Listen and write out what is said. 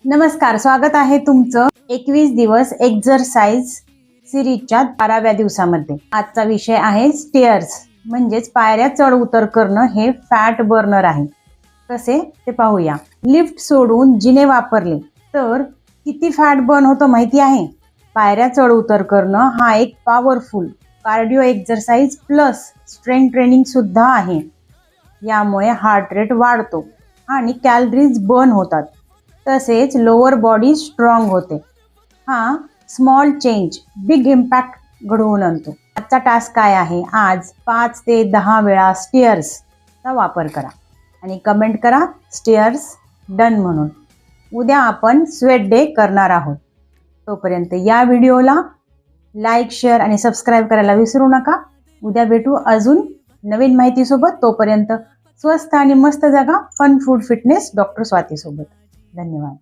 नमस्कार, स्वागत आहे तुमचं 21 दिवस एक्सरसाइज सिरीजच्या 12व्या दिवसामध्ये। आजचा विषय आहे स्टेअर्स, म्हणजेच पायऱ्या चढ उतर करणं। हे फॅट बर्नर आहे। कसे ते पाहूया। लिफ्ट सोडून जिने वापरले तर किती फॅट बर्न होतं माहिती आहे? पायऱ्या चढ उतर करणं हा एक powerful cardio exercise plus strength training सुद्धा आहे। यामुळे हार्ट रेट वाढतो आणि कॅलरीज बर्न होतात, तसेच लोअर बॉडी स्ट्रॉंग होते। हा स्मॉल चेंज बिग इम्पॅक्ट घडवून आणतो। आजचा टास्क काय आहे? आज 5 ते 10 वेळा स्टेअर्सचा वापर करा आणि कमेंट करा स्टेअर्स डन म्हणून। उद्या आपण स्वेट डे करणार आहोत। तोपर्यंत या व्हिडिओला लाईक, शेअर आणि सबस्क्राईब करायला विसरू नका। उद्या भेटू अजून नवीन माहिती सोबत। तोपर्यंत स्वस्थ आणि मस्त जगा। Fun food fitness doctor Swati सोबत। धन्यवाद।